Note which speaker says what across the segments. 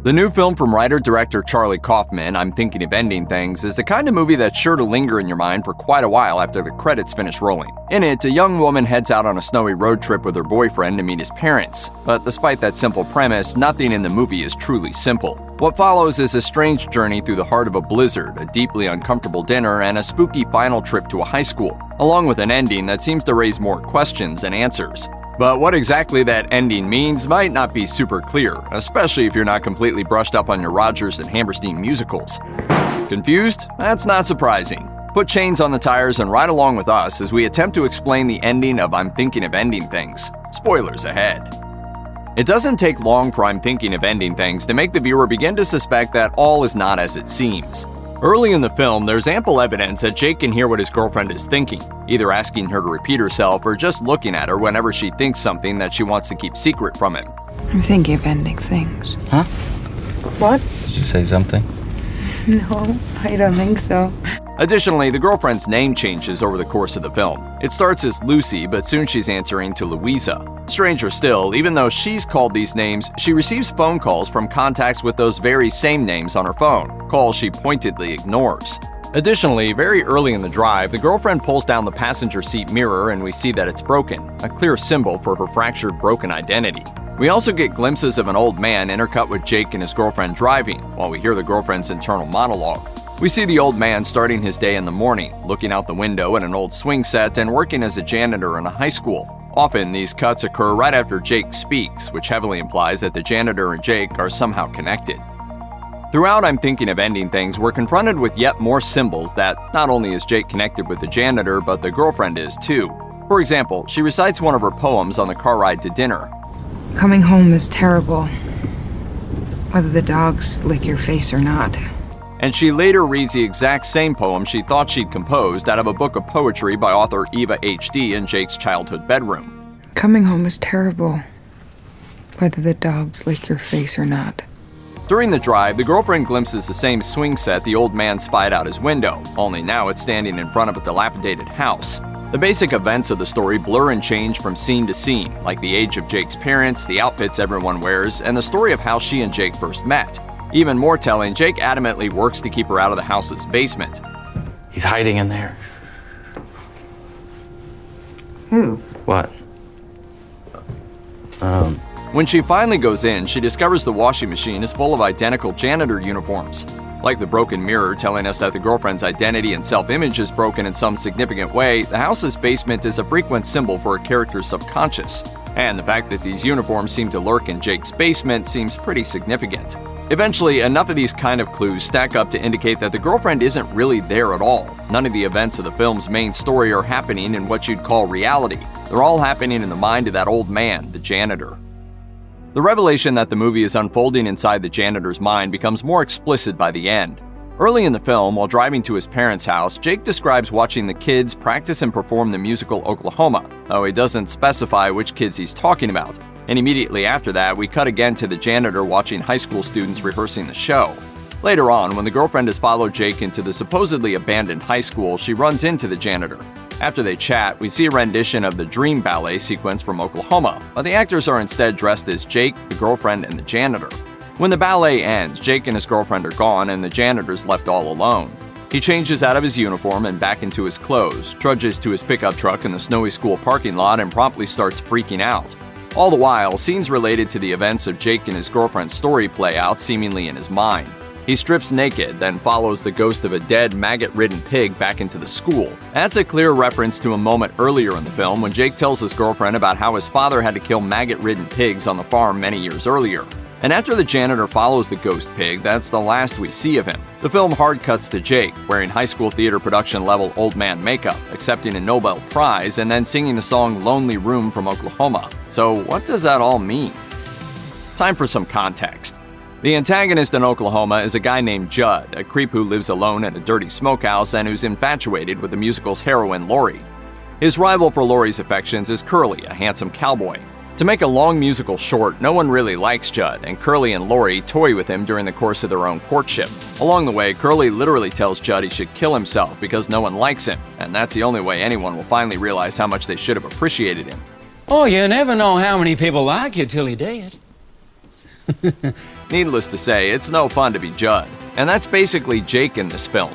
Speaker 1: The new film from writer-director Charlie Kaufman, I'm Thinking of Ending Things, is the kind of movie that's sure to linger in your mind for quite a while after the credits finish rolling. In it, a young woman heads out on a snowy road trip with her boyfriend to meet his parents. But despite that simple premise, nothing in the movie is truly simple. What follows is a strange journey through the heart of a blizzard, a deeply uncomfortable dinner, and a spooky final trip to a high school, along with an ending that seems to raise more questions than answers. But what exactly that ending means might not be super clear, especially if you're not completely brushed up on your Rodgers and Hammerstein musicals. Confused? That's not surprising. Put chains on the tires and ride along with us as we attempt to explain the ending of I'm Thinking of Ending Things. Spoilers ahead. It doesn't take long for I'm Thinking of Ending Things to make the viewer begin to suspect that all is not as it seems. Early in the film, there's ample evidence that Jake can hear what his girlfriend is thinking, either asking her to repeat herself or just looking at her whenever she thinks something that she wants to keep secret from him.
Speaker 2: I'm thinking of ending things.
Speaker 3: Huh?
Speaker 2: What?
Speaker 3: Did you say something?
Speaker 2: No, I don't think so.
Speaker 1: Additionally, the girlfriend's name changes over the course of the film. It starts as Lucy, but soon she's answering to Louisa. Stranger still, even though she's called these names, she receives phone calls from contacts with those very same names on her phone, calls she pointedly ignores. Additionally, very early in the drive, the girlfriend pulls down the passenger seat mirror and we see that it's broken, a clear symbol for her fractured, broken identity. We also get glimpses of an old man intercut with Jake and his girlfriend driving, while we hear the girlfriend's internal monologue. We see the old man starting his day in the morning, looking out the window at an old swing set and working as a janitor in a high school. Often, these cuts occur right after Jake speaks, which heavily implies that the janitor and Jake are somehow connected. Throughout I'm Thinking of Ending Things, we're confronted with yet more symbols that not only is Jake connected with the janitor, but the girlfriend is too. For example, she recites one of her poems on the car ride to dinner.
Speaker 2: Coming home is terrible, whether the dogs lick your face or not.
Speaker 1: And she later reads the exact same poem she thought she'd composed out of a book of poetry by author Eva H.D. in Jake's childhood bedroom.
Speaker 2: Coming home is terrible, whether the dogs lick your face or not.
Speaker 1: During the drive, the girlfriend glimpses the same swing set the old man spied out his window, only now it's standing in front of a dilapidated house. The basic events of the story blur and change from scene to scene, like the age of Jake's parents, the outfits everyone wears, and the story of how she and Jake first met. Even more telling, Jake adamantly works to keep her out of the house's basement.
Speaker 3: He's hiding in there.
Speaker 2: Who?
Speaker 3: What?
Speaker 1: When she finally goes in, she discovers the washing machine is full of identical janitor uniforms. Like the broken mirror telling us that the girlfriend's identity and self-image is broken in some significant way, the house's basement is a frequent symbol for a character's subconscious. And the fact that these uniforms seem to lurk in Jake's basement seems pretty significant. Eventually, enough of these kind of clues stack up to indicate that the girlfriend isn't really there at all. None of the events of the film's main story are happening in what you'd call reality. They're all happening in the mind of that old man, the janitor. The revelation that the movie is unfolding inside the janitor's mind becomes more explicit by the end. Early in the film, while driving to his parents' house, Jake describes watching the kids practice and perform the musical Oklahoma, though he doesn't specify which kids he's talking about. And immediately after that, we cut again to the janitor watching high school students rehearsing the show. Later on, when the girlfriend has followed Jake into the supposedly abandoned high school, she runs into the janitor. After they chat, we see a rendition of the Dream Ballet sequence from Oklahoma, but the actors are instead dressed as Jake, the girlfriend, and the janitor. When the ballet ends, Jake and his girlfriend are gone and the janitor's left all alone. He changes out of his uniform and back into his clothes, trudges to his pickup truck in the snowy school parking lot, and promptly starts freaking out. All the while, scenes related to the events of Jake and his girlfriend's story play out seemingly in his mind. He strips naked, then follows the ghost of a dead, maggot-ridden pig back into the school. That's a clear reference to a moment earlier in the film when Jake tells his girlfriend about how his father had to kill maggot-ridden pigs on the farm many years earlier. And after the janitor follows the ghost pig, that's the last we see of him. The film hard cuts to Jake, wearing high school theater production level old man makeup, accepting a Nobel Prize, and then singing the song Lonely Room from Oklahoma. So what does that all mean? Time for some context. The antagonist in Oklahoma is a guy named Judd, a creep who lives alone at a dirty smokehouse and who's infatuated with the musical's heroine, Lori. His rival for Lori's affections is Curly, a handsome cowboy. To make a long musical short, no one really likes Judd, and Curly and Lori toy with him during the course of their own courtship. Along the way, Curly literally tells Judd he should kill himself because no one likes him, and that's the only way anyone will finally realize how much they should have appreciated him.
Speaker 4: Oh, you never know how many people like you till you're dead.
Speaker 1: Needless to say, it's no fun to be Judd. And that's basically Jake in this film.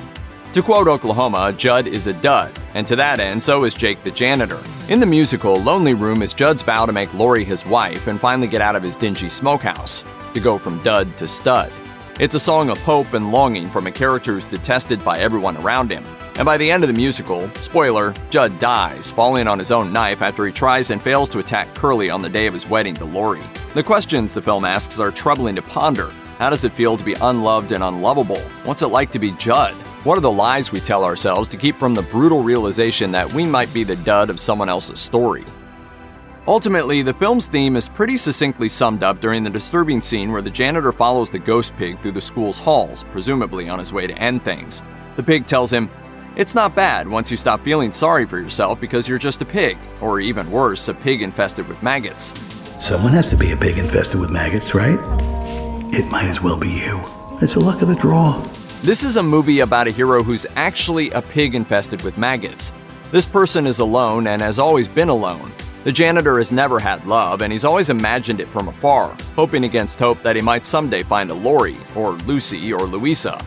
Speaker 1: To quote Oklahoma, Judd is a dud, and to that end, so is Jake the janitor. In the musical, Lonely Room is Judd's vow to make Lori his wife and finally get out of his dingy smokehouse, to go from dud to stud. It's a song of hope and longing from a character who's detested by everyone around him. And by the end of the musical, spoiler, Judd dies, falling on his own knife after he tries and fails to attack Curly on the day of his wedding to Lori. The questions the film asks are troubling to ponder. How does it feel to be unloved and unlovable? What's it like to be Judd? What are the lies we tell ourselves to keep from the brutal realization that we might be the dud of someone else's story? Ultimately, the film's theme is pretty succinctly summed up during the disturbing scene where the janitor follows the ghost pig through the school's halls, presumably on his way to end things. The pig tells him, "It's not bad once you stop feeling sorry for yourself because you're just a pig, or even worse, a pig infested with maggots."
Speaker 4: Someone has to be a pig infested with maggots, right? It might as well be you. It's the luck of the draw.
Speaker 1: This is a movie about a hero who's actually a pig infested with maggots. This person is alone and has always been alone. The janitor has never had love, and he's always imagined it from afar, hoping against hope that he might someday find a Lori, or Lucy, or Louisa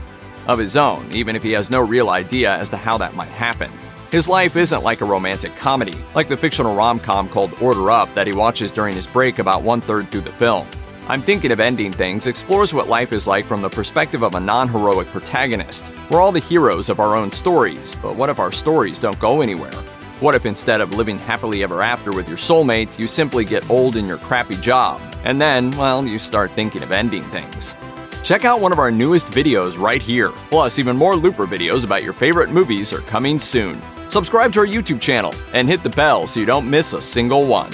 Speaker 1: of his own, even if he has no real idea as to how that might happen. His life isn't like a romantic comedy, like the fictional rom-com called Order Up that he watches during his break about 1/3 through the film. I'm Thinking of Ending Things explores what life is like from the perspective of a non-heroic protagonist. We're all the heroes of our own stories, but what if our stories don't go anywhere? What if instead of living happily ever after with your soulmate, you simply get old in your crappy job, and then, well, you start thinking of ending things? Check out one of our newest videos right here. Plus, even more Looper videos about your favorite movies are coming soon. Subscribe to our YouTube channel and hit the bell so you don't miss a single one.